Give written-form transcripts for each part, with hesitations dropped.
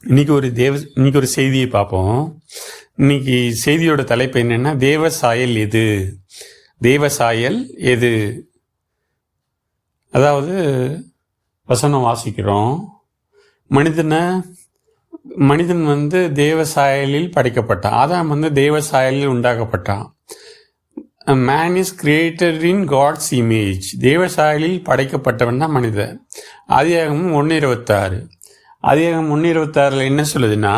இன்னைக்கு ஒரு செய்தியை பார்ப்போம். இன்னைக்கு செய்தியோட தலைப்பு என்னன்னா, தேவ சாயல் எது? தேவ சாயல் எது? அதாவது வசனம் வாசிக்கிறோம். மனிதன் தேவ சாயலில் படைக்கப்பட்டான். ஆதாம் தேவ சாயலில் உண்டாக்கப்பட்டான். Man is created in God's image. தேவ சாயலில் படைக்கப்பட்டவன் தான் மனிதன். ஆதியாகமம் 1:26. ஆதியாகமம் 1:26 என்ன சொல்லுதுன்னா,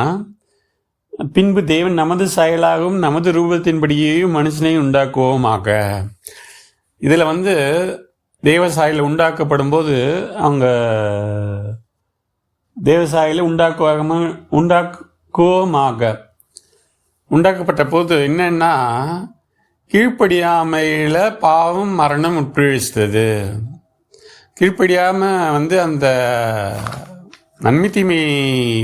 பின்பு தேவன் நமது சாயலாகவும் நமது ரூபத்தின்படியேயும் மனுஷனை உண்டாக்குவோமாக. இதில் தேவ சாயல் உண்டாக்கப்படும் போது அவங்க தேவ சாயலை உண்டாக்கப்பட்ட போது என்னன்னா, கீழ்ப்படியாமையில் பாவம் மரணம் உட்பிரவேசித்தது. கீழ்ப்படியாமல் அந்த நன்மை தீமை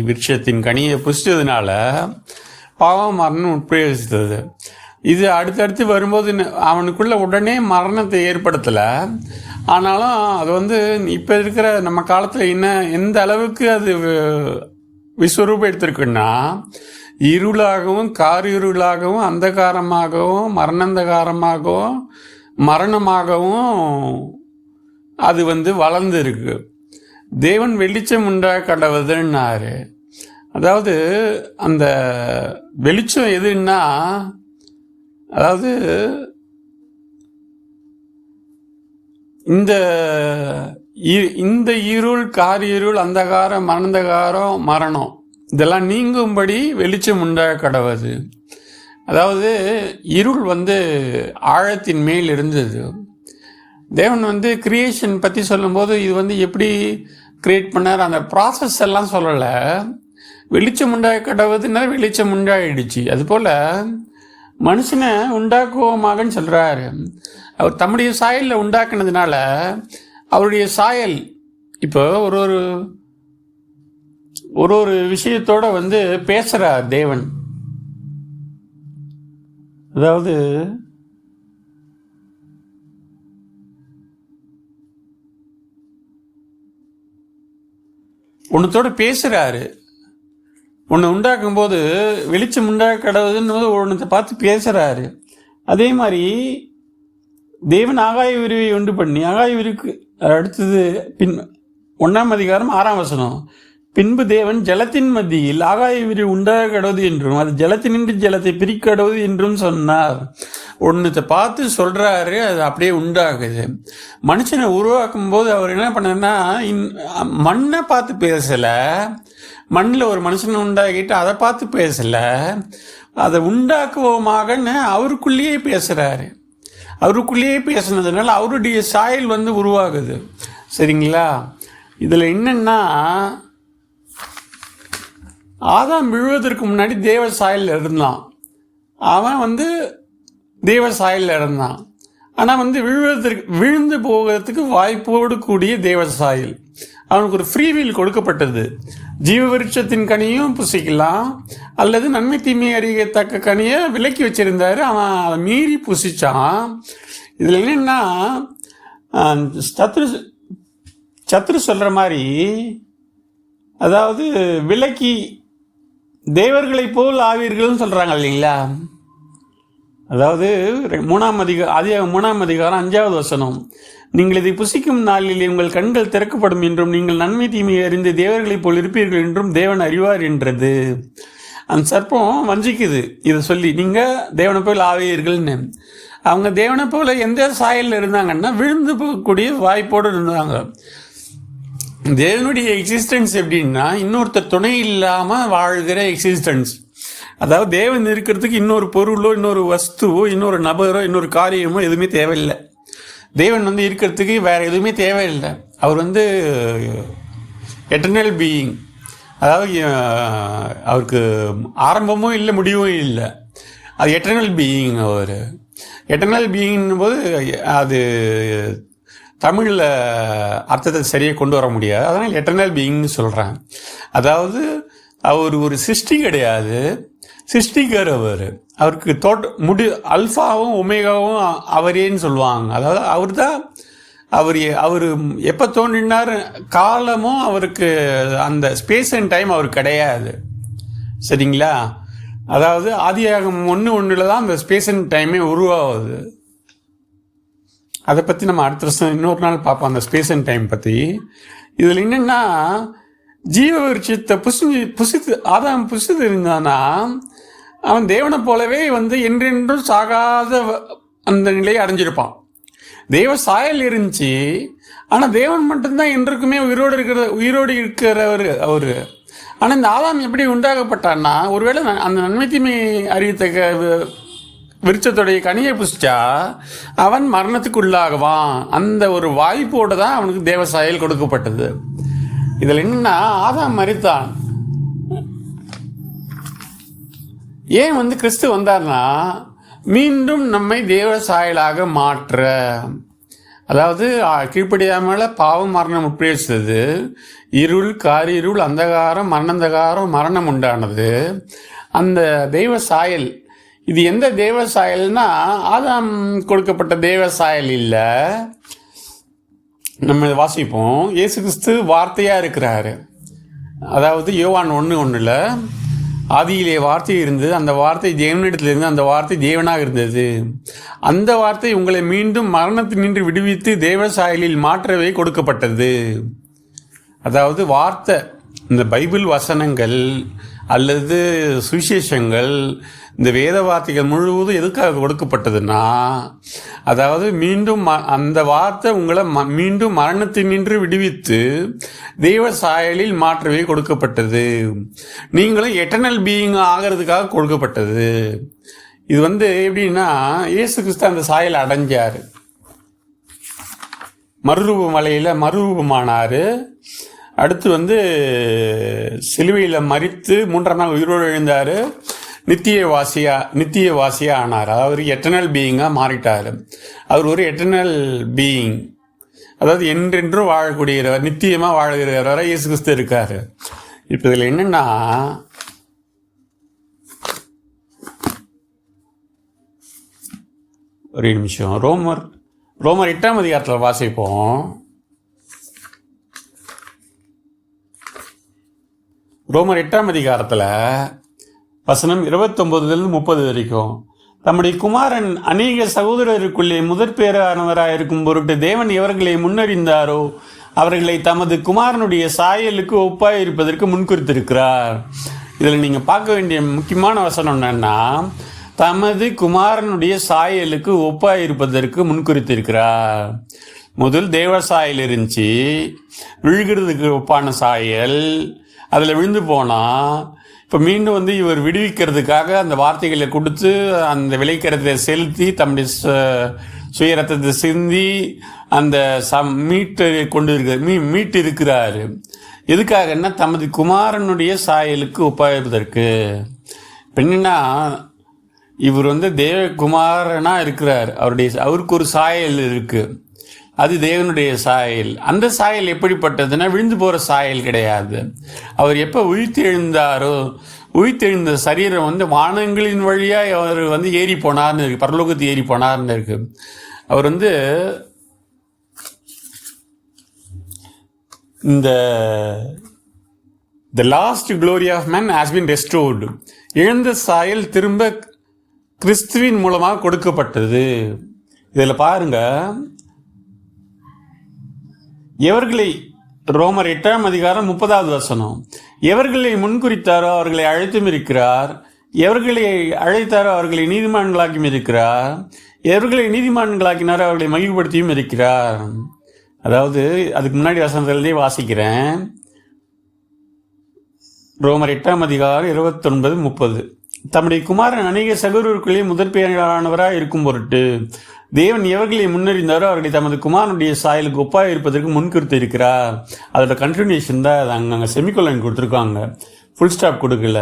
விருட்சத்தின் கனியை புசித்ததுனால பாவம் மரணம் உட்பிரவேசித்தது. இது அடுத்தடுத்து வரும்போது அவனுக்குள்ள உடனே மரணத்தை ஏற்படுத்தலை. ஆனாலும் அது இப்போ இருக்கிற நம்ம காலத்தில் எந்த அளவுக்கு அது விஸ்வரூபம் எடுத்திருக்குன்னா, இருளாகவும் காரிருளாகவும் அந்தகாரமாகவும் மரணந்தகாரமாகவும் மரணமாகவும் அது வளர்ந்து இருக்கு. தேவன் வெளிச்சம் கடவுதுன்னாரு. அதாவது அந்த வெளிச்சம் எதுன்னா, அதாவது இந்த இருள் காரிருள் அந்தகாரம் மரணந்தகாரம் மரணம் இதெல்லாம் நீங்கும்படி வெளிச்சம் கடவுது. அதாவது இருள் ஆழத்தின் மேல் இருந்தது. தேவன் கிரியேஷன் பற்றி சொல்லும்போது இது எப்படி கிரியேட் பண்ணார் அந்த ப்ராசஸ் எல்லாம் சொல்லலை. வெளிச்சம் கடவுதுன்னா வெளிச்சம் உண்டாயிடுச்சு. அதுபோல் மனுஷனை உண்டாக்குவோமாகன்னு சொல்கிறாரு. அவர் தம்முடைய சாயலில் உண்டாக்குனதுனால அவருடைய சாயல் இப்போ ஒரு விஷயத்தோட பேசுகிறார் தேவன். அதாவது ஒன்றத்தோடு பேசுகிறாரு. ஒன்று உண்டாக்கும் போது வெளிச்சம் கடவுதுன்னு ஒன்றத்தை பார்த்து பேசுகிறாரு. அதே மாதிரி தேவன் ஆகாய விரிவை உண்டு பண்ணி, ஆகாய விரிவுக்கு அடுத்தது 1 அதிகாரம் 6 வசனம், பின்பு தேவன் ஜலத்தின் மத்தியில் ஆகாய விரிவு கடவுது என்றும் அது ஜலத்தினின்று ஜலத்தை பிரிக்கடவுது என்றும் சொன்னார். ஒன்றத்தை பார்த்து சொல்கிறாரு, அது அப்படியே உண்டாகுது. மனுஷனை உருவாக்கும் போது அவர் என்ன பண்ணார்னா, மண்ணை பார்த்து பேசலை, மண்ணில் ஒரு மனுஷனை உண்டாக்கிட்டு அதை பார்த்து பேசலை, அதை உண்டாக்குவோமாகன்னு அவருக்குள்ளேயே பேசுகிறாரு. அவருக்குள்ளேயே பேசுனதுனால அவருடைய சாயல் உருவாகுது. சரிங்களா? இதில் என்னென்னா, ஆதாம் விழுவதற்கு முன்னாடி தேவ சாயலில் இருந்தான். அவன் தேவ சாயலில் இருந்தான். ஆனால் விழுந்து போகிறதுக்கு வாய்ப்போடு கூடிய தேவ சாயல். அவனுக்கு ஒரு ஃப்ரீவில் கொடுக்கப்பட்டது. ஜீவ விருட்சத்தின் கனியும் புசிக்கலாம், அல்லது நன்மை தீமை அறியத்தக்க கனியை விலக்கி வச்சிருந்தாரு. அவன் அதை மீறி புசிச்சான். இதில் என்னன்னா, சத்ரு சொல்கிற மாதிரி, அதாவது விலக்கி தேவர்களை போல் ஆவீர்கள்னு சொல்கிறாங்க இல்லைங்களா? அதாவது 3 அதிகாரம் 5 வசனம், நீங்கள் இதை புசிக்கும் நாளில் உங்கள் கண்கள் திறக்கப்படும் என்றும் நீங்கள் நன்மை தீமையை அறிந்து தேவர்களைப் போல் இருப்பீர்கள் என்றும் தேவன் அறிவார் என்றது. அந்த சர்ப்பம் வஞ்சிக்குது இதை சொல்லி, நீங்கள் தேவனை போல் ஆவீர்கள்னு. அவங்க தேவனை போல் எந்த சாயலில் இருந்தாங்கன்னா விழுந்து போகக்கூடிய வாய்ப்போடு இருந்தாங்க. தேவனுடைய எக்ஸிஸ்டன்ஸ் எப்படின்னா, இன்னொருத்தர் துணை இல்லாமல் வாழ்கிற எக்ஸிஸ்டன்ஸ். அதாவது தேவன் இருக்கிறதுக்கு இன்னொரு பொருளோ இன்னொரு வஸ்துவோ இன்னொரு நபரோ இன்னொரு காரியமோ எதுவுமே தேவையில்லை. தேவன் இருக்கிறதுக்கு வேறு எதுவுமே தேவையில்லை. அவர் எட்டர்னல் பீயிங். அதாவது அவருக்கு ஆரம்பமும் இல்லை முடிவும் இல்லை. அது எட்டர்னல் பீயிங். அவர் எட்டர்னல் பீயிங்கும் போது அது தமிழில் அர்த்தத்தை சரியாக கொண்டு வர முடியாது. அதனால் எட்டர்னல் பீயிங்னு சொல்கிறேன். அதாவது அவர் ஒரு சிருஷ்டி கிடையாது, சிருஷ்டிகர். அவருக்கு அல்ஃபாவும் ஒமேகாவும் அவரேன்னு சொல்லுவாங்க. அதாவது அவர் தான் அவர் எப்போ தோன்றினார், காலமும் அவருக்கு அந்த ஸ்பேஸ் அண்ட் டைம் அவருக்கு கிடையாது. சரிங்களா? அதாவது ஆதியாகமம் 1:1 தான் அந்த ஸ்பேஸ் அண்ட் டைமே உருவாகுது. அதை பற்றி நம்ம அடுத்த வருஷம் இன்னொரு நாள் பார்ப்போம், அந்த ஸ்பேஸ் அண்ட் டைம் பற்றி. இதில் என்னென்னா, ஜீவ விருட்சத்தை ஆதாம் புசித்து இருந்தானா அவன் தேவனை போலவே என்றென்றும் சாகாத அந்த நிலையை அடைஞ்சிருப்பான். தெய்வ சாயல் இருந்துச்சு, ஆனால் தேவன் மட்டும்தான் என்றுக்குமே உயிரோடு இருக்கிறவர் அவர். ஆனால் இந்த ஆதாம் எப்படி உண்டாகப்பட்டான்னா, ஒருவேளை அந்த நன்மை தீமை அறிவித்த விருட்சத்துடைய கனியை புசிச்சா அவன் மரணத்துக்கு உள்ளாகுவான். அந்த ஒரு வாய்ப்போடு தான் அவனுக்கு தேவ சாயல் கொடுக்கப்பட்டது. இதில் என்னன்னா, ஆதாம் மரித்தான். ஏன் கிறிஸ்து வந்தார்னா, மீண்டும் நம்மை தேவ சாயலாக மாற்ற. அதாவது கீழ்ப்படியாமல் பாவம் மரணம் உட்பிரவேசித்தது, இருள் காரிருள் அந்தகாரம் மரணம் உண்டானது. அந்த தெய்வ சாயல், இது எந்த தேவ சாயல்னா ஆதாம் கொடுக்கப்பட்ட தேவ சாயல் இல்லை. நம்ம வாசிப்போம், இயேசு கிறிஸ்து வார்த்தையாக இருக்கிறாரு. அதாவது யோவான் 1:1 ஆதியிலே வார்த்தை இருந்தது, அந்த வார்த்தை தேவனிடத்தில் இருந்து, அந்த வார்த்தை தேவனாக இருந்தது. அந்த வார்த்தை உங்களை மீண்டும் மரணத்தினின்று விடுவித்து தேவ சாயலில் மாற்றவே கொடுக்கப்பட்டது. அதாவது வார்த்தை, இந்த பைபிள் வசனங்கள் அல்லது சுவிசேஷங்கள், இந்த வேத வார்த்தைகள் முழுவதும் எதுக்காக கொடுக்கப்பட்டதுன்னா, அதாவது மீண்டும் அந்த வார்த்தை உங்களை மீண்டும் மரணத்தினின்று விடுவித்து தெய்வ சாயலில் மாற்றவே கொடுக்கப்பட்டது. நீங்களும் எட்டர்னல் பீயிங் ஆகிறதுக்காக கொடுக்கப்பட்டது. இது எப்படின்னா, இயேசு கிறிஸ்து அந்த சாயல் அடைஞ்சார். மறுரூப மலையில் மறுரூபமானார். அடுத்து சிலுவையில் மரித்து 3ஆம் நாள் உயிரோடு எழுந்தார். நித்திய வாசியாக ஆனார். அவர் எட்டர்னல் பீயிங்காக மாறிட்டார். அவர் ஒரு எட்டர்னல் பீயிங், அதாவது என்றென்றும் வாழக்கூடியவர், நித்தியமாக வாழ்கிறவராக இயேசு கிறிஸ்து இருக்கார். இப்போ இதில் என்னென்னா, ஒரு நிமிஷம், ரோமர் 8ஆம் அதிகாரத்தில் வாசிப்போம். ரோமர் 8ஆம் அதிகாரத்தில் வசனம் 29-30 வரைக்கும், தம்முடைய குமாரன் அநேக சகோதரருக்குள்ளே முதற்பேரானவராக இருக்கும் பொருட்டு தேவன் எவர்களை முன்னறிந்தாரோ அவர்களை தமது குமாரனுடைய சாயலுக்கு ஒப்பாய் இருப்பதற்கு முன்குறித்திருக்கிறார். இதில் நீங்கள் பார்க்க வேண்டிய முக்கியமான வசனம் என்னன்னா, தமது குமாரனுடைய சாயலுக்கு ஒப்பாய் இருப்பதற்கு முன்குறித்திருக்கிறார். முதல் தேவ சாயல் இருந்துச்சு, விழுகிறதுக்கு ஒப்பான சாயல், அதில் விழுந்து போனால் இப்போ மீண்டும் இவர் விடுவிக்கிறதுக்காக அந்த வார்த்தைகளை கொடுத்து அந்த விளைக்கிறதை செலுத்தி தம்முடைய சுய ரத்தத்தை சிந்தி அந்த மீட்டு இருக்கிறாரு. எதுக்காகன்னா, தமது குமாரனுடைய சாயலுக்கு ஒப்பாயிருப்பதற்கு. என்னன்னா, இவர் தேவகுமாரனாக இருக்கிறார். அவருக்கு ஒரு சாயல் இருக்குது, அது தேவனுடைய சாயல். அந்த சாயல் எப்படிப்பட்டதுன்னா, விழுந்து போகிற சாயல் கிடையாது. அவர் எப்போ உயிர்த்தெழுந்தாரோ, உயிர்த்தெழுந்த சரீரம் வானங்களின் வழியாக அவர் ஏறி போனார்னு இருக்கு, பரலோகத்து ஏறி போனார்னு இருக்கு. அவர் இந்த the lost glory of man has been restored. இழந்த சாயல் திரும்ப கிறிஸ்துவின் மூலமாக கொடுக்கப்பட்டது. இதில் பாருங்க, எவர்களை, ரோமர் 8ஆம் அதிகாரம் 30வது வசனம், எவர்களை முன்குறித்தாரோ அவர்களை அழைத்தும் இருக்கிறார், எவர்களை அழைத்தாரோ அவர்களை நீதிமான்களாக்கியும் இருக்கிறார், எவர்களை நீதிமான்களாக்கினாரோ அவர்களை மகிழ்வுபடுத்தியும் இருக்கிறார். அதாவது அதுக்கு முன்னாடி வசனத்திலே வாசிக்கிறேன். ரோமர் 8ஆம் அதிகாரம் 29-30, தம்முடைய குமாரன் அநேக சகோதரருக்குள்ளே முதற்பேரானவராக இருக்கும் பொருட்டு தேவன் எவர்களை முன்னறிந்தாரோ அவர்களை தமது குமாரனுடைய சாயலுக்கு ஒப்பாக இருப்பதற்கு முன்குறித்து இருக்கிறார். அதோட கண்டினியூஷன் தான் அது. அங்கே செமிகோலன் கொடுத்துருக்காங்க, ஃபுல் ஸ்டாப் கொடுக்கல.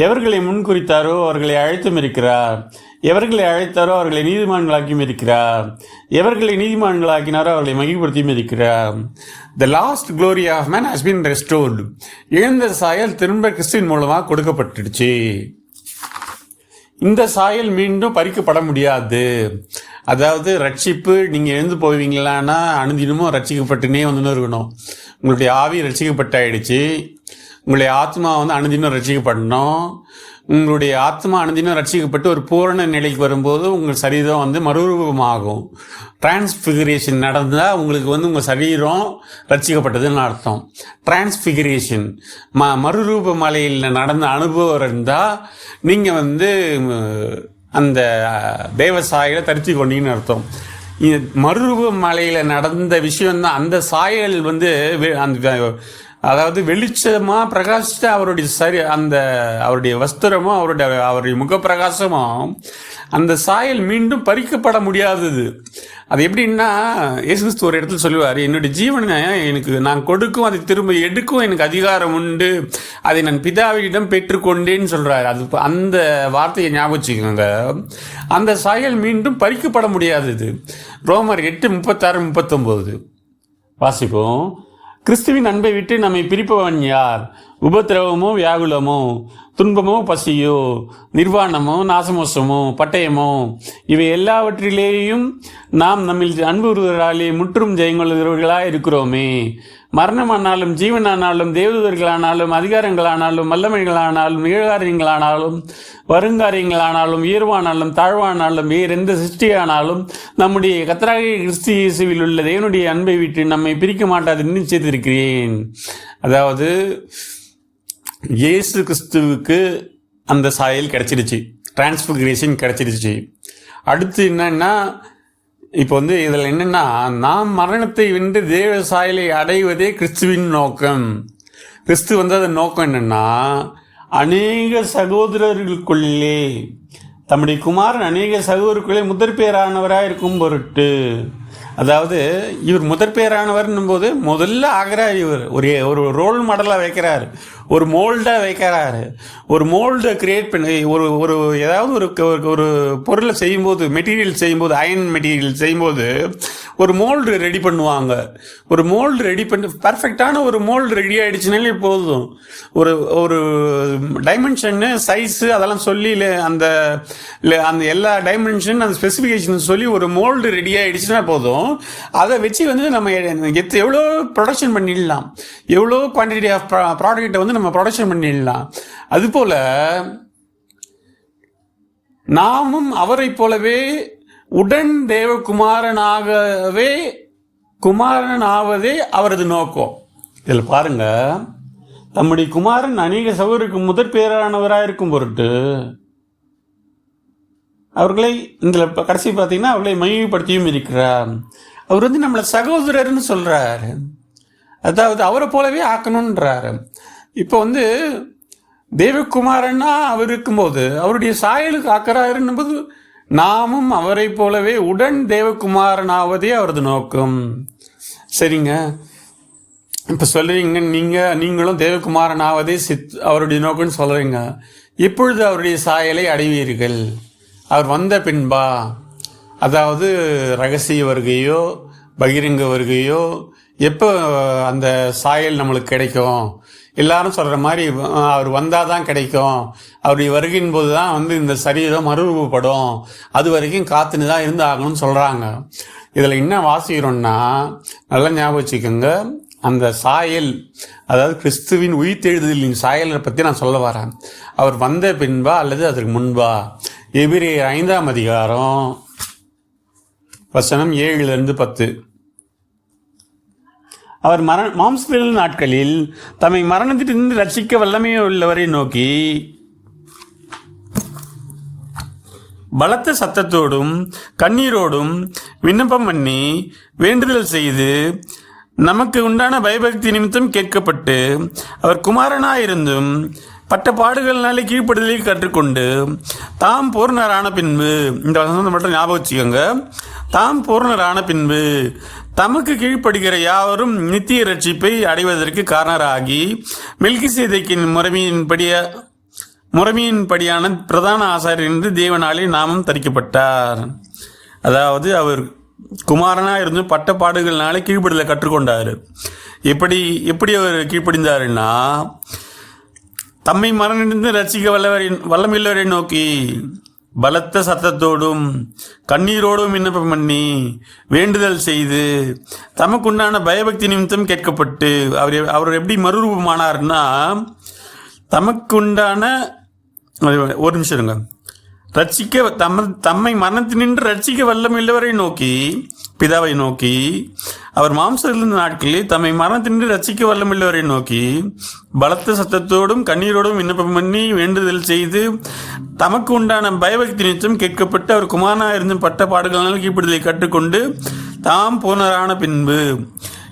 எவர்களை முன்குறித்தாரோ அவர்களை அழைத்தும் இருக்கிறார், எவர்களை அழைத்தாரோ அவர்களை நீதிமான்களாக்கியும் இருக்கிறார், எவர்களை நீதிமான்களாக்கினாரோ அவர்களை மகிழ்ப்படுத்தியும் இருக்கிறார். The lost glory of man has been restored. இழந்த சாயல் திரும்ப கிறிஸ்துவின் மூலமாக கொடுக்கப்பட்டுடுச்சு. இந்த சாயல் மீண்டும் பறிக்கப்பட முடியாது. அதாவது ரட்சிப்பு, நீங்கள் எழுந்து போவீங்களான்னா அனுதினமும் ரட்சிக்கப்பட்டுனே வந்துன்னு இருக்கணும். உங்களுடைய ஆவி ரட்சிக்கப்பட்டாயிடுச்சு, உங்களுடைய ஆத்மா வந்து அனுதினம் ரட்சிக்கப்படணும். உங்களுடைய ஆத்மா அனுதினம் ரட்சிக்கப்பட்டு ஒரு பூரண நிலைக்கு வரும்போது உங்கள் சரீரம் வந்து மறுரூபமாகும். டிரான்ஸ்ஃபிகரேஷன் நடந்தால் உங்களுக்கு வந்து உங்கள் சரீரம் ரட்சிக்கப்பட்டதுன்னு அர்த்தம். டிரான்ஸ்ஃபிகரேஷன் மறுரூப மலையில் நடந்த அனுபவம் இருந்தால் நீங்கள் வந்து அந்த தேவசாயில தரித்து கொண்டீங்கன்னு அர்த்தம். மறுரூப மலையில் நடந்த விஷயம்தான். அந்த சாயல் வந்து அந்த அதாவது வெளிச்சமாக பிரகாசித்த அவருடைய அந்த அவருடைய வஸ்திரமும் அவருடைய முகப்பிரகாசமும் அந்த சாயல் மீண்டும் பறிக்கப்பட முடியாதது. அது எப்படின்னா, இயேசு கிறிஸ்து ஒரு இடத்துல சொல்லுவார், என்னுடைய ஜீவனை நான் கொடுக்கும், அதை திரும்ப எடுக்கும் எனக்கு அதிகாரம் உண்டு, அதை நான் பிதாவிடம் பெற்றுக்கொண்டேன்னு சொல்கிறார். அது அந்த வார்த்தையை ஞாபகம் வச்சுக்கோங்க. அந்த சாயல் மீண்டும் பறிக்கப்பட முடியாதது. ரோமர் 8:36-39 வாசிப்போம். கிறிஸ்துவின் அன்பை விட்டு நம்மை பிரிப்பவன் யார்? உபத்திரவமோ, வியாகுலமோ, துன்பமோ, பசியோ, நிர்வாணமோ, நாசமோசமோ, பட்டயமோ, இவை எல்லாவற்றிலேயும் நாம் நம்மில் அன்புறுவர்களாலே முற்றும் ஜெயங்கொள்கிறவர்களாக இருக்கிறோமே. மரணமானாலும் ஜீவனானாலும் தேவதூதர்களானாலும் அதிகாரங்களானாலும் வல்லமைகளானாலும் நிகழ்காரியங்களானாலும் வருங்காரியங்களானாலும் உயர்வானாலும் தாழ்வானாலும் வேறெந்த சிருஷ்டியானாலும் நம்முடைய கர்த்தராகிய கிறிஸ்து இயேசுவில் உள்ள தேவனுடைய அன்பை விட்டு நம்மை பிரிக்க மாட்டாது நிச்சயித்திருக்கிறேன். அதாவது இயேசு கிறிஸ்துவுக்கு அந்த சாயல் கிடைச்சிருச்சு, டிரான்ஸ்ஃபிகரேஷன் கிடைச்சிருச்சு. அடுத்து என்னன்னா, இப்போ வந்து இதில் என்னென்னா, நாம் மரணத்தை வென்று தேவ சாயலை அடைவதே கிறிஸ்துவின் நோக்கம். கிறிஸ்து வந்து அதன் நோக்கம் என்னென்னா, அநேக சகோதரர்களுக்குள்ளே தம்முடைய குமாரன் அநேக சகோதரர்களுக்குள்ளே முதற் பேரானவராக இருக்கும் பொருட்டு. அதாவது இவர் முதற் பேரானவர்னும் போது முதல்ல ஆகிறார். இவர் ஒரு ரோல் மாடலாக வைக்கிறார், ஒரு மோல்டாக வைக்கிறாரு. ஒரு மோல்டை கிரியேட் பண்ணி ஒரு ஏதாவது ஒரு பொருளை செய்யும்போது, மெட்டீரியல் செய்யும்போது, அயன் மெட்டீரியல் செய்யும்போது ஒரு மோல்டு ரெடி பண்ணுவாங்க. ஒரு மோல்டு ரெடி பண்ணி பர்ஃபெக்டான ஒரு மோல்டு ரெடி ஆகிடுச்சுனாலே போதும். ஒரு டைமென்ஷன்னு, சைஸு அதெல்லாம் சொல்லி அந்த எல்லா டைமென்ஷன், அந்த ஸ்பெசிஃபிகேஷன் சொல்லி ஒரு மோல்டு ரெடி ஆகிடுச்சுன்னா போதும். அதை வச்சு வந்து நம்ம எவ்வளோ ப்ரொடக்ஷன் பண்ணிடலாம், எவ்வளோ குவான்டிட்டி ஆஃப் ப்ராடக்டை வந்து நம்ம ப்ரொடக்ஷன் பண்ணிடலாம். அதுபோல் நாமும் அவரை போலவே உடன் குமாரனாவதே அவரது நோக்கம். இதில் பாருங்க, தம்முடைய குமாரன் அநேக சகோதரருக்கு முதற் பேரானவராக இருக்கும் பொருட்டு அவர்களை இந்த கடைசி பார்த்தீங்கன்னா அவர்களை மகிமைப்படுத்தியும் இருக்கிறார். அவர் வந்து நம்மளை சகோதரர்னு சொல்கிறாரு, அதாவது அவரை போலவே ஆக்கணுன்றாரு. இப்போ வந்து தேவகுமாரன்னா அவர் இருக்கும்போது அவருடைய சாயலுக்கு ஆக்கிறாருன்னும் போது நாமும் அவரை போலவே உடன் தேவகுமாரனாவதே அவரது நோக்கம். சரிங்க, இப்போ சொல்கிறீங்க நீங்களும் தேவகுமாரனாவதே அவருடைய நோக்கம்னு சொல்கிறீங்க. இப்பொழுது அவருடைய சாயலை அடைவீர்கள். அவர் வந்த பின்பா, அதாவது ரகசிய வருகையோ பகிரங்க வருகையோ, எப்போ அந்த சாயல் நம்மளுக்கு கிடைக்கும்? எல்லாரும் சொல்கிற மாதிரி அவர் வந்தால் தான் கிடைக்கும். அவருடைய வருகையின் போது தான் வந்து இந்த சரீரம் மறுரூபப்படும், அது வரைக்கும் காத்துன்னு தான் இருந்து ஆகணும்னு சொல்கிறாங்க. இதில் என்ன வாசிக்கிறோன்னா, நல்லா ஞாபகம் வச்சுக்கோங்க, அந்த சாயல், அதாவது கிறிஸ்துவின் உயிர்த்தெழுதலின் சாயலை பற்றி நான் சொல்ல வரேன். அவர் வந்த பின்பா அல்லது அதற்கு முன்பா? எபிரேயர் 5ஆம் அதிகாரம் வசனம் 7-10. அவர் மாம்ச நாட்களில் தம்மை மரணத்திலிருந்து ரட்சிக்க வல்லமையை உள்ளவரை நோக்கி பலத்த சத்தத்தோடும் கண்ணீரோடும் விண்ணப்பம் பண்ணி வேண்டுதல் செய்து நமக்கு உண்டான பயபக்தி நிமித்தம் கேட்கப்பட்டு அவர் குமாரனாயிருந்தும் பட்ட பாடுகள்னாலே கீழ்ப்படுதலை கற்றுக்கொண்டு தாம் பூர்ணரான பின்பு, இந்த வசனத்தை மட்டும் ஞாபகம் வச்சுக்கோங்க, தாம் பூர்ணரான பின்பு தமக்கு கீழ்ப்படுகிற யாவரும் நித்திய ரட்சிப்பை அடைவதற்கு காரணராகி மெல்கிசேதேக்கின் முறைமையின்படியான பிரதான ஆசாரியர் என்று தேவனாலே நாமும் தரிக்கப்பட்டார். அதாவது அவர் குமாரனாக இருந்து பட்ட பாடுகள்னாலே கீழ்ப்படுதலை கற்றுக்கொண்டார். எப்படி அவர் கீழ்ப்படிந்தாருன்னா, தம்மை மரணத்திலிருந்து ரட்சிக்க வல்லமையுள்ளவரை நோக்கி பலத்த சத்தத்தோடும் கண்ணீரோடும் விண்ணப்பம் பண்ணி வேண்டுதல் செய்து தமக்குண்டான பயபக்தி நிமித்தம் கேட்கப்பட்டு அவர் எப்படி மறுரூபமானார்னா, தமக்குண்டான ஒரு நிமிஷம் இருங்க, தம்மை மரணத்தினின்று ரட்சிக்க வல்லமில்லவரை நோக்கி, பிதாவை நோக்கி, அவர் மாம்சத்திலிருந்த நாட்களில் தம்மை மரணத்தினின்று ரட்சிக்க வல்லமில்லவரை நோக்கி பலத்த சத்தத்தோடும் கண்ணீரோடும் விண்ணப்பம் பண்ணி வேண்டுதல் செய்து தமக்கு உண்டான பயபக்தி நிச்சயம் கேட்கப்பட்டு அவர் குமாரனாக இருந்து பட்ட பாடுகளால் கீழ்ப்படுதலை கற்றுக்கொண்டு தாம் போனரான பின்பு.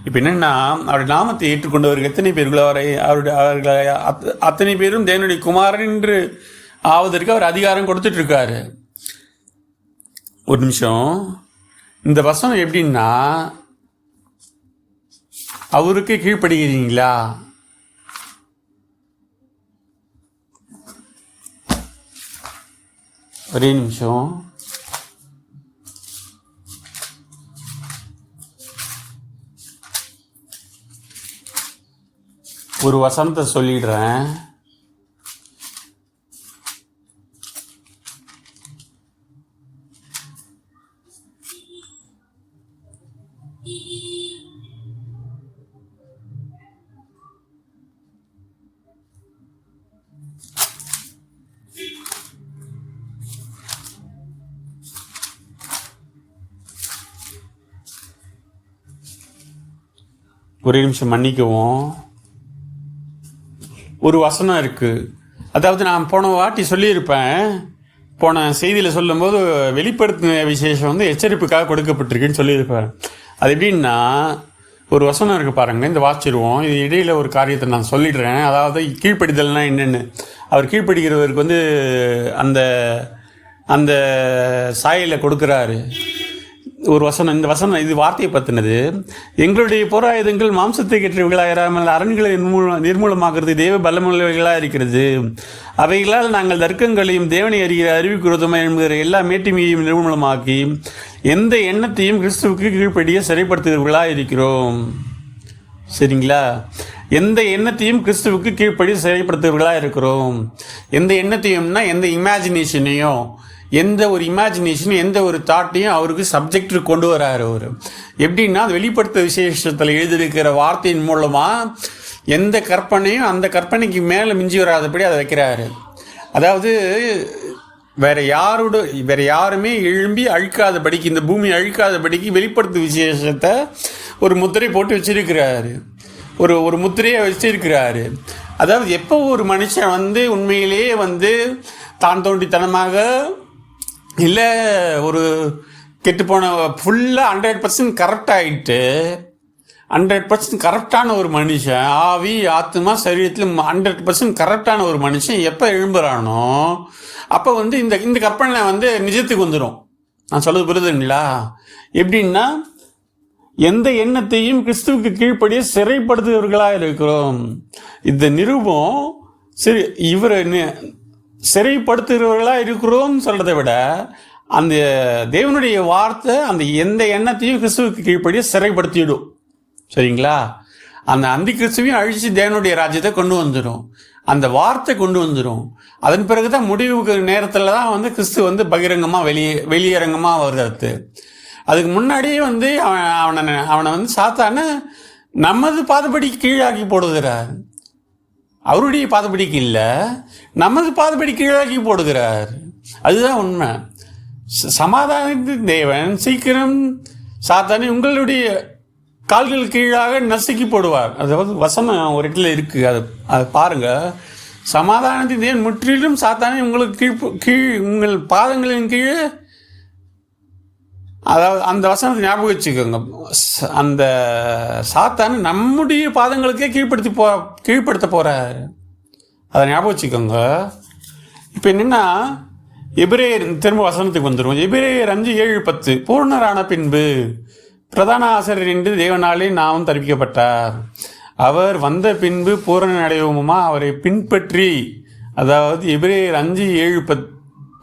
இப்போ என்னென்னா, அவருடைய நாமத்தை ஏற்றுக்கொண்டவர்கள் எத்தனை பேர்களோ அவர்களை அத்தனை பேரும் தேவனுடைய குமாரன் என்று ஆவதற்கு அவர் அதிகாரம் கொடுத்துட்டு இருக்காரு. ஒரு நிமிஷம், இந்த வசனம் எப்படின்னா, அவருக்கு கீழ்ப்படுகிறீங்களா? ஒரே நிமிஷம். ஒரு வசனத்தை சொல்லிடுறேன். ஒரே நிமிஷம் மன்னிக்கவும். ஒரு வசனம் இருக்குது, அதாவது நான் போன வாட்டி சொல்லியிருப்பேன், போன செய்தியில் சொல்லும்போது வெளிப்படுத்தின விசேஷம் வந்து எச்சரிப்புக்காக கொடுக்கப்பட்டிருக்குன்னு சொல்லியிருப்பேன். அது எப்படின்னா, ஒரு வசனம் இருக்குது பாருங்கள், இந்த வாசிச்சிருவோம். இது இடையில் ஒரு காரியத்தை நான் சொல்லிடுறேன். அதாவது கீழ்ப்படிதல்னால் என்னென்னு. அவர் கீழ்ப்படுகிறவருக்கு வந்து அந்த அந்த சாயலை கொடுக்குறாரு. ஒரு வசனம், இந்த வசனம் இது வார்த்தையை பற்றினது. எங்களுடைய போராயுதங்கள் மாம்சத்தை கெற்றவைகளாயிராமல் அரண்களை நிர்மூலமாகிறது தேவ பலமுள்ளவைகளாக இருக்கிறது. அவைகளால் நாங்கள் தர்க்கங்களையும் தேவனை அறிகிற அறிவுக்குரோதமாக என்கிற எல்லா மேட்டிமையையும் நிர்மூலமாக்கி எந்த எண்ணத்தையும் கிறிஸ்துவுக்கு கீழ்ப்படிய சிறைப்படுத்துகிறவர்களாக இருக்கிறோம். சரிங்களா? எந்த எண்ணத்தையும் கிறிஸ்துவுக்கு கீழ்ப்படி சிறைப்படுத்துகிறவர்களாக இருக்கிறோம். எந்த எண்ணத்தையும்னா எந்த இமேஜினேஷனையும், எந்த ஒரு இமேஜினேஷனும் எந்த ஒரு தாட்டையும் அவருக்கு சப்ஜெக்ட் கொண்டு வராரு. அவர் எப்படின்னா, அது வெளிப்படுத்த விசேஷத்தில் எழுதியிருக்கிற வார்த்தையின் மூலமாக எந்த கற்பனையும் அந்த கற்பனைக்கு மேலே மிஞ்சி வராதபடி அதை வைக்கிறாரு. அதாவது வேற யாருமே எழும்பி அழிக்காதபடிக்கு, இந்த பூமி அழிக்காதபடிக்கு வெளிப்படுத்த விசேஷத்தை ஒரு முத்திரை போட்டு வச்சிருக்கிறாரு. ஒரு முத்திரையை வச்சிருக்கிறாரு. அதாவது எப்போ ஒரு மனுஷன் வந்து உண்மையிலேயே வந்து தான் தோண்டித்தனமாக இல்லை ஒரு கெட்டுப்போன ஃபுல்லாக 100% கரெக்ட் ஆகிட்டு 100% கரெக்டான ஒரு மனுஷன், ஆவி ஆத்மா சரீரத்தில் 100% கரெக்டான ஒரு மனுஷன் எப்போ எழும்புறானோ அப்போ வந்து இந்த கற்பனை வந்து நிஜத்துக்கு வந்துடும். நான் சொல்றது புரியுதுங்களா? எப்படின்னா, எந்த எண்ணத்தையும் கிறிஸ்துவுக்கு கீழ்ப்படிய சிறைப்படுத்துகிறவர்களாக இருக்கிறோம். இந்த நிருபம் சரி, இவரை சிறைப்படுத்துகிறவர்களாக இருக்கிறோம் சொல்கிறத விட அந்த தேவனுடைய வார்த்தை அந்த எந்த எண்ணத்தையும் கிறிஸ்துவுக்கு கீழ்ப்படிய சிறைப்படுத்திவிடும். சரிங்களா? அந்த அந்தி கிறிஸ்துவையும் அழித்து தேவனுடைய ராஜ்யத்தை கொண்டு வந்துடும். அந்த வார்த்தை கொண்டு வந்துடும். அதன் பிறகு தான் முடிவுக்கு நேரத்தில் தான் வந்து கிறிஸ்து வந்து பகிரங்கமாக வெளியரங்கமாக வருது. அதுக்கு முன்னாடியே வந்து அவனை வந்து சாத்தான நமது பாதபடிக்கு கீழாக்கி போடுகிறார். அவருடைய பாதபடிக்கு இல்லை, நமது பாதபடி கீழாக்கி போடுகிறார். அதுதான் உண்மை. சமாதானத்தின் தேவன் சீக்கிரம் சாத்தானை உங்களுடைய கால்கள் கீழாக நசுக்கி போடுவார். அதாவது வசனம் ஒரு இடத்துல இருக்குது, அதை பாருங்கள். சமாதானத்தின் தேவன் முற்றிலும் சாத்தானை உங்களுக்கு உங்கள் பாதங்களின் கீழே, அதாவது அந்த வசனத்தை ஞாபகம் வச்சுக்கோங்க. அந்த சாத்தானை நம்முடைய பாதங்களுக்கே கீழ்ப்படுத்த போகிறார். அதை ஞாபகம் வச்சுக்கோங்க. இப்போ என்னென்னா, எபிரேயர் திரும்ப வசனத்துக்கு வந்துடும். எபிரேயர் 5:7-10 பூர்ணரான பின்பு பிரதான ஆசிரியர் என்று தேவனாலே நாமும் தரிப்பிக்கப்பட்டார். அவர் வந்த பின்பு பூரண அடைவோமா அவரை பின்பற்றி, அதாவது எபிரேயர் 5:7-10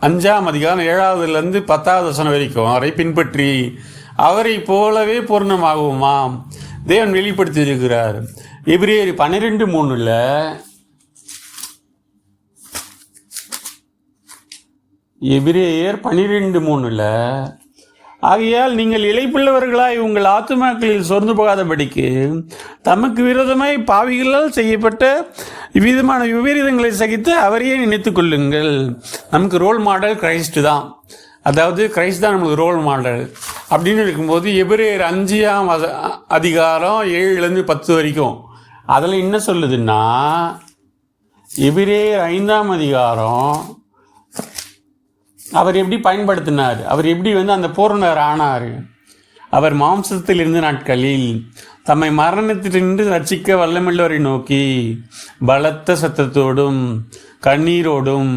5ஆம் அதிகாரம் 7வதுலேருந்து 10வது வசனம் வரைக்கும் அவரை பின்பற்றி அவரை போலவே பூர்ணமாகுமாம் தேவன் வெளிப்படுத்தி இருக்கிறார். எபிரேயர் 12:3 எபிரேயர் 12:3 ஆகையால் நீங்கள் இளைப்புள்ளவர்களாய் உங்கள் ஆத்துமாக்களில் சோர்ந்து போகாதபடிக்கு தமக்கு விரோதமாய் பாவிகளால் செய்யப்பட்ட விதமான விபரீதங்களை சகித்து அவரையே நினைத்து கொள்ளுங்கள். நமக்கு ரோல் மாடல் கிரைஸ்ட் தான். அதாவது கிரைஸ்ட் தான் நம்மளுக்கு ரோல் மாடல் அப்படின்னு இருக்கும்போது எபிரேயர் 5ஆம் அதிகாரம் 7-10 வரைக்கும் அதில் என்ன சொல்லுதுன்னா, எபிரேயர் 5ஆம் அதிகாரம் அவர் எப்படி பயன்படுத்தினார், அவர் எப்படி அந்த பூரணர் ஆனார். அவர் மாம்சத்தில் இருந்த நாட்களில் தம்மை மரணத்திலிருந்து ரட்சிக்க வல்லமுள்ளவரை நோக்கி பலத்த சத்தத்தோடும் கண்ணீரோடும்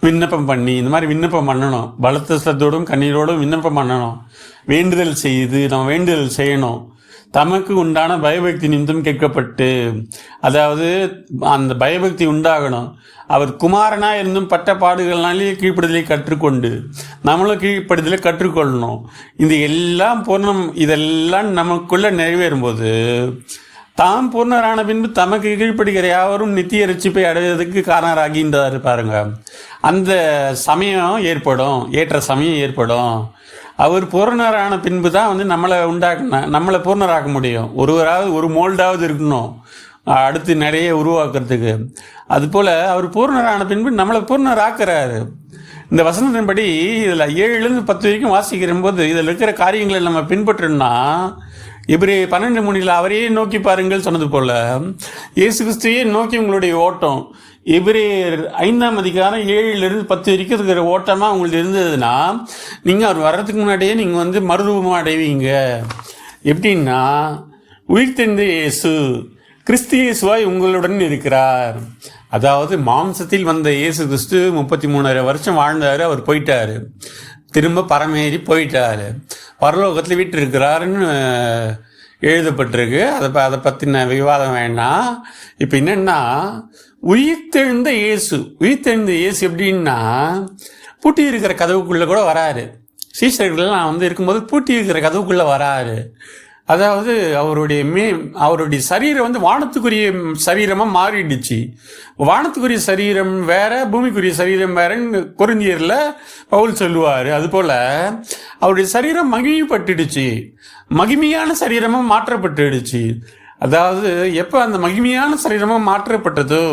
விண்ணப்பம் பண்ணி, இந்த மாதிரி விண்ணப்பம் பண்ணணும். பலத்த சத்தத்தோடும் கண்ணீரோடும் விண்ணப்பம் பண்ணணும். வேண்டுதல் செய்து நம்ம வேண்டுதல் செய்யணும். தமக்கு உண்டான பயபக்தி நிமித்தம் கேட்கப்பட்டு, அதாவது அந்த பயபக்தி உண்டாகணும். அவர் குமாரனா இருந்தும் பட்ட பாடுகள்னாலே கீழ்ப்படுதலை கற்றுக்கொண்டு நம்மளும் கீழ்ப்படுதலை கற்றுக்கொள்ளணும். இது எல்லாம் இதெல்லாம் நமக்குள்ள நிறைவேறும்போது தாம் பூர்ணரான பின்பு தமக்கு கீழ்ப்படுகிற யாவரும் நித்திய ரட்சிப்பை அடைவதற்கு காரணராகின்றார். பாருங்க, அந்த சமயம் ஏற்படும், ஏற்ற சமயம் ஏற்படும். அவர் பூர்ணரான பின்பு தான் நம்மளை பூர்ணராக்க முடியும். ஒரு மோல்டாவது இருக்கணும் அடுத்து நிறைய உருவாக்குறதுக்கு. அதுபோல் அவர் பூர்ணரான பின்பு நம்மளை பூர்ணராக்குறாரு. இந்த வசனத்தின்படி இதில் 7-10 வரைக்கும் வாசிக்கிற போது இதில் இருக்கிற காரியங்களை நம்ம பின்பற்றோம்னா, எபிரேயர் 12:3 அவரையே நோக்கி பாருங்கள் சொன்னது போல் இயேசு கிறிஸ்துவையே நோக்கி உங்களுடைய ஓட்டம் எபிரேயர் 5ஆம் அதிகாரம் 7-10 வரைக்கும் இருக்கிற ஓட்டமாக உங்களுக்கு இருந்ததுன்னா, நீங்கள் அவர் வர்றதுக்கு முன்னாடியே நீங்கள் மறுரூபமாக அடைவீங்க. எப்படின்னா, உயிர்த்தெழுந்த இயேசு கிறிஸ்து இயேசுவாய் உங்களுடன் இருக்கிறார். அதாவது மாம்சத்தில் வந்த இயேசு கிறிஸ்து 33.5 வருஷம் வாழ்ந்தார். அவர் போயிட்டார், திரும்ப பரமேறி போயிட்டார், பரலோகத்தில் வீட்டு இருக்கிறாருன்னு எழுதப்பட்டிருக்கு. அதை பற்றின விவாதம் வேண்டாம். இப்போ என்னென்னா, உயிர்த்தெழுந்த இயேசு எப்படின்னா, பூட்டி இருக்கிற கதவுக்குள்ளே கூட வராரு. சீஷர்கள்லாம் இருக்கும்போது பூட்டி இருக்கிற கதவுக்குள்ளே வராரு. அதாவது அவருடைய சரீரம் வானத்துக்குரிய சரீரமாக மாறிடுச்சு. வானத்துக்குரிய சரீரம் வேற, பூமிக்குரிய சரீரம் வேறன்னு கொரிந்தியரில் பவுல் சொல்லுவார். அதுபோல் அவருடைய சரீரம் மகிமைப்பட்டுடுச்சு, மகிமையான சரீரமாக மாற்றப்பட்டுடுச்சு. அதாவது எப்போ அந்த மகிமையான சரீரமாக மாற்றப்பட்டதோ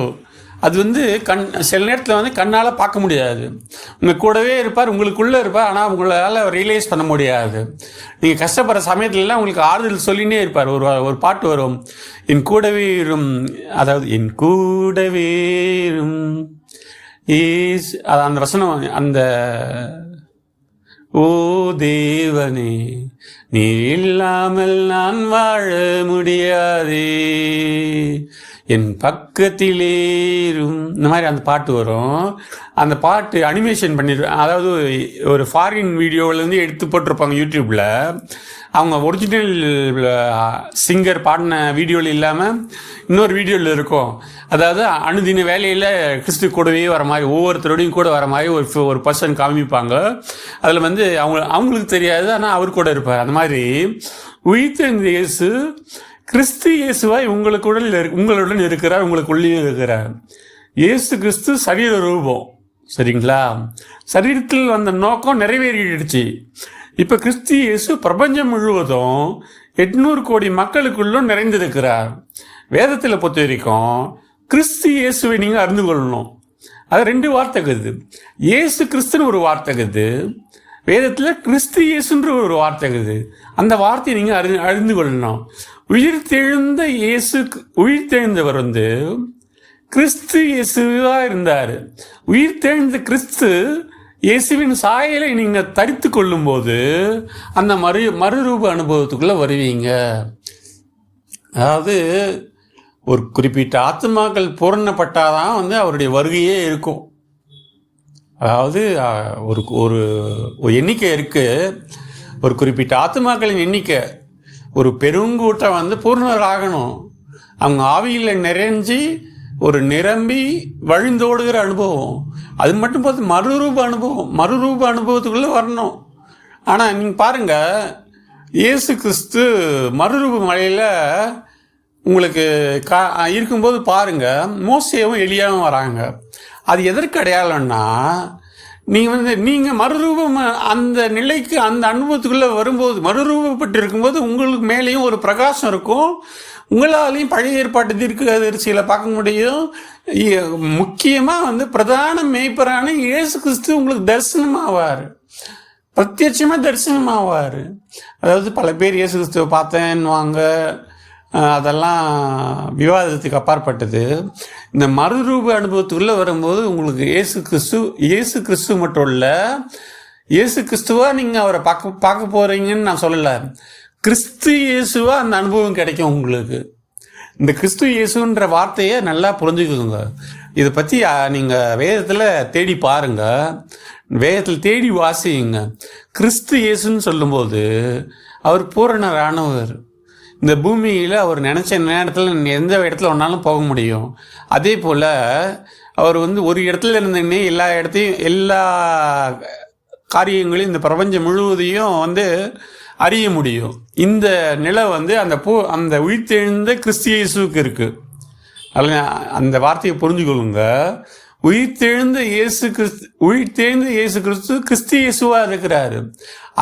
அது சில நேரத்தில் கண்ணால் பார்க்க முடியாது. உங்கள் கூடவே இருப்பார், உங்களுக்குள்ளே இருப்பார், ஆனால் உங்களால் ரியலைஸ் பண்ண முடியாது. நீங்கள் கஷ்டப்படுற சமயத்துலலாம் உங்களுக்கு ஆறுதல் சொல்லினே இருப்பார். ஒரு பாட்டு வரும், என் கூடவே இரும், அதாவது என் கூடவே இரும் அந்த வசனம், அந்த ஓ தேவனே நீர் இல்லாமல் நான் வாழ முடியாதே, என் பக்கத்திலேரும், இந்த மாதிரி அந்த பாட்டு வரும். அந்த பாட்டு அனிமேஷன் பண்ணிடுவேன். அதாவது ஒரு ஃபாரின் வீடியோவிலேருந்து எடுத்து போட்டிருப்பாங்க யூடியூப்பில். அவங்க ஒரிஜினல் சிங்கர் பாடின வீடியோவில் இல்லாமல் இன்னொரு வீடியோவில் இருக்கும். அதாவது அனுதின வேலையில் கிறிஸ்து கூடவே வர மாதிரி, ஒவ்வொருத்தரோடையும் கூட வர மாதிரி ஒரு பர்சன் காமிப்பாங்க. அதில் அவங்களுக்கு தெரியாது, ஆனால் அவர் கூட இருப்பார். அந்த மாதிரி உயிர்த்தெழுந்த இயேசு கிறிஸ்து இயேசுவாய் உங்களுடன் இருக்கிறார், உங்களுக்குள்ளேயும் இருக்கிறார். இயேசு கிறிஸ்து சரீர ரூபம், சரிங்களா? சரீரத்தில் வந்த நோக்கம் நிறைவேறிடுச்சு. இப்போ கிறிஸ்து இயேசு பிரபஞ்சம் முழுவதும் 800 கோடி மக்களுக்குள்ளும் நிறைந்திருக்கிறார். வேதத்தில் பொறுத்த வரைக்கும் கிறிஸ்து இயேசுவை நீங்கள் அறிந்து கொள்ளணும். அது 2 வார்த்தைக்குது. இயேசு கிறிஸ்துன்னு ஒரு வார்த்தைக்குது, வேதத்தில் கிறிஸ்து இயேசுன்ற ஒரு வார்த்தைக்குது. அந்த வார்த்தையை நீங்கள் அறிந்து கொள்ளணும். உயிர்த்தெழுந்த இயேசு, உயிர்த்தெழுந்தவர் கிறிஸ்து இயேசுவாக இருந்தார். உயிர்த்தெழுந்த கிறிஸ்து இயேசுவின் சாயலை நீங்கள் தரித்து கொள்ளும்போது அந்த மறுரூப அனுபவத்துக்குள்ளே வருவீங்க. அதாவது ஒரு குறிப்பிட்ட ஆத்மாக்கள் பூரணப்பட்டாதான் அவருடைய வருகையே இருக்கும். அதாவது ஒரு எண்ணிக்கை இருக்குது, ஒரு குறிப்பிட்ட ஆத்மாக்களின் எண்ணிக்கை. ஒரு பெருங்கூட்டம் பூர்ணராகணும். அவங்க ஆவியில் நிறைஞ்சி நிரம்பி வழிந்தோடுகிற அனுபவம். அது மட்டும் பார்த்து மறுரூப அனுபவத்துக்குள்ளே வரணும். ஆனால் நீங்கள் பாருங்கள், இயேசு கிறிஸ்து மறுரூப மலையில் உங்களுக்கு இருக்கும்போது பாருங்கள், மோசேவும் எலியாவும் வராங்க. அது எதற்கு அடையாளம்னா, நீங்கள் மறுரூபம் அந்த நிலைக்கு அந்த அனுபவத்துக்குள்ளே வரும்போது, மறுரூபப்பட்டு இருக்கும்போது உங்களுக்கு மேலேயும் ஒரு பிரகாசம் இருக்கும். உங்களாலையும் பழைய ஏற்பாட்டு தீர்க்கதரிசிகளை பார்க்க முடியும். முக்கியமாக பிரதான மேய்ப்பரான இயேசு கிறிஸ்து உங்களுக்கு தரிசனமாவார், பிரத்யட்சமாக தரிசனமாவார். அதாவது பல பேர் இயேசு கிறிஸ்துவை பார்த்தேன்னுவாங்க, அதெல்லாம் விவாதத்துக்கு அப்பாற்பட்டது. இந்த மறுரூப அனுபவத்துக்குள்ளே வரும்போது உங்களுக்கு இயேசு கிறிஸ்து மட்டும் இல்லை, இயேசு கிறிஸ்துவா நீங்கள் அவரை பார்க்க போகிறீங்கன்னு நான் சொல்லலை, கிறிஸ்து இயேசுவா அந்த அனுபவம் கிடைக்கும் உங்களுக்கு. இந்த கிறிஸ்து இயேசுன்ற வார்த்தையை நல்லா புரிஞ்சுக்கோங்க. இதை பற்றி நீங்கள் வேதத்தில் தேடி பாருங்கள், வேதத்தில் தேடி வாசியுங்க. கிறிஸ்து இயேசுன்னு சொல்லும்போது அவர் பூரணரானவர். இந்த பூமியில் அவர் நினச்ச நேரத்தில் எந்த இடத்துல ஒன்றாலும் போக முடியும். அதே போல் அவர் ஒரு இடத்துல இருந்தீங்கன்னே எல்லா காரியங்களையும் இந்த பிரபஞ்சம் முழுவதையும் அறிய முடியும். இந்த நிலை அந்த உயிர்த்தெழுந்த கிறிஸ்து இயேசுவுக்கு இருக்குது. அதில் அந்த வார்த்தையை புரிஞ்சுக்கொள்ளுங்க. உயிர்த்தெழுந்த இயேசு கிறிஸ்து கிறிஸ்து இயேசுவாக இருக்கிறாரு.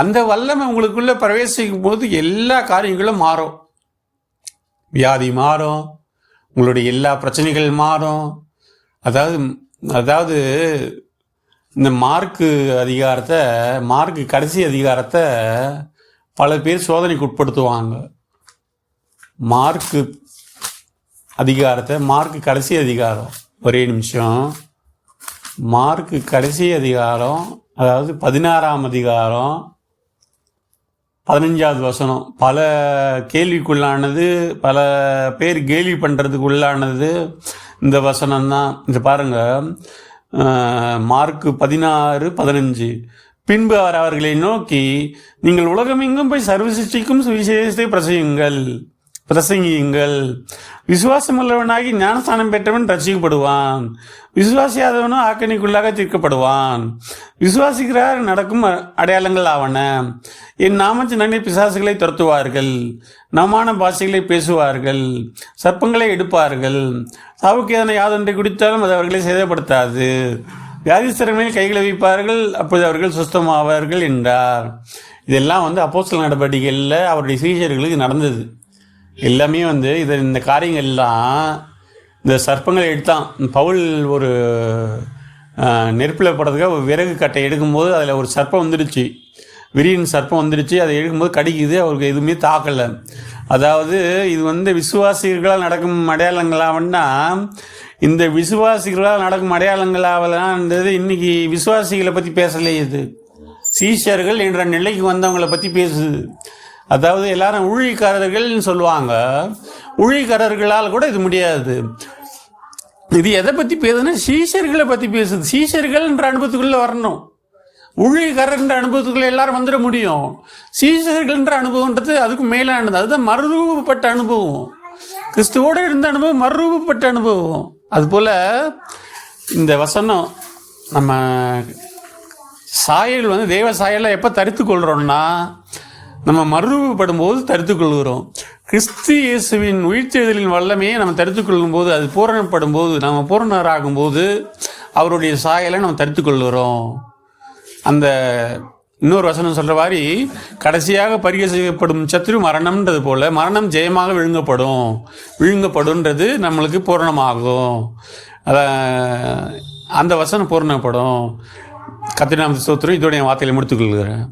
அந்த வல்லமை உங்களுக்குள்ளே பிரவேசிக்கும் போது எல்லா காரியங்களும் மாறும். வியாதி மாறும், உங்களுடைய எல்லா பிரச்சனைகள் மாறும். அதாவது இந்த மார்க்கு கடைசி அதிகாரத்தை பல பேர் சோதனைக்கு உட்படுத்துவாங்க. மார்க்கு கடைசி அதிகாரம், ஒரே நிமிஷம். மார்க்கு கடைசி அதிகாரம், அதாவது 16ஆம் அதிகாரம் 15வது வசனம். பல கேள்விக்குள்ளானது, பல பேர் கேள்வி பண்ணுறதுக்குள்ளானது இந்த வசனம்தான். இந்த பாருங்கள், மார்க்கு 16:15. பின்பு அவர் அவர்களை நோக்கி, நீங்கள் உலகமெங்கும் போய் சர்வ சிருஷ்டிக்கும் சுவிசேஷத்தை பிரசங்கியுங்கள். விசுவாசமுள்ளவனாகி ஞானஸ்தானம் பெற்றவன் ரட்சிக்கப்படுவான், விசுவாசியாதவனும் ஆக்கணிக்குள்ளாக தீர்க்கப்படுவான். விசுவாசிக்கிறார் நடக்கும் அடையாளங்கள் ஆவன. என் நாமத்தினாலே பிசாசுகளை துரத்துவார்கள், நவமான பாஷைகளை பேசுவார்கள், சர்ப்பங்களை எடுப்பார்கள், சாவுக்கு எதனை யாதொன்றை குடித்தாலும் அது அவர்களை சேதப்படுத்தாது, வியாதிஸ்தர்கள் கைகளை வைப்பார்கள், அப்போது அவர்கள் சுஸ்தமாவார்கள் என்றார். இதெல்லாம் அப்போஸ்தலர் நடவடிக்கைகளில் அவருடைய சீஷர்களுக்கு நடந்தது. எல்லாமே இந்த காரியங்கள்லாம் இந்த சர்ப்பங்களை எடுத்தான். பவுல் ஒரு நெருப்பில் போடுறதுக்காக ஒரு விறகு கட்டை எடுக்கும்போது அதில் ஒரு சர்ப்பம் வந்துடுச்சு, விரியன் சர்ப்பம் வந்துடுச்சு. அதை எடுக்கும்போது கடிக்குது, அவருக்கு எதுவுமே தாக்கலை. அதாவது இது விசுவாசிகளால் நடக்கும் அடையாளங்களாவன்னா, இந்த விசுவாசிகளால் நடக்கும் அடையாளங்களாவலான்றது இன்னைக்கு விசுவாசிகளை பற்றி பேசலை, இது சீஷர்கள் என்ற நிலைக்கு வந்தவங்களை பற்றி பேசுது. அதாவது எல்லாரும் ஊழியக்காரர்கள்னு சொல்லுவாங்க, ஊழியக்காரர்களால் கூட இது முடியாது. இது எதை பற்றி பேசுதுன்னா சீஷர்களை பற்றி பேசுது. சீஷர்கள் என்ற அனுபவத்துக்குள்ளே வரணும், ஊழியக்காரர் என்ற அனுபவத்துக்குள்ளே எல்லாரும் வந்துட முடியும். சீஷர்கள் என்ற அனுபவன்றது அதுக்கு மேலானது. அதுதான் மறுரூபப்பட்ட அனுபவம். கிறிஸ்துவோடு இருந்த அனுபவம் மறுரூபப்பட்ட அனுபவம். அதுபோல் இந்த வசனம் நம்ம சாயல் தேவ சாயலை எப்போ தரித்து கொள்கிறோம்னா, நம்ம மறுரூபப்படும் போது தரித்து கொள்கிறோம். கிறிஸ்து இயேசுவின் உயிர்த்தெழுதலின் வல்லமையை நம்ம தரித்து கொள்ளும் போது, அது பூரணப்படும் போது, நம்ம பூரணராகும் போது அவருடைய சாயலை நம்ம தரித்து கொள்கிறோம். அந்த இன்னொரு வசனம் சொல்கிற மாதிரி, கடைசியாக பரிகசிக்கப்படும் சத்ரு மரணம்ன்றது போல் மரணம் ஜெயமாக விழுங்கப்படும்ன்றது நம்மளுக்கு பூரணமாகும். அந்த வசனம் பூரணப்படும். கர்த்தருடைய நாமத்துக்கு ஸ்தோத்திரம். இதோடைய வார்த்தைகளை முடித்துக்கொள்கிறேன்.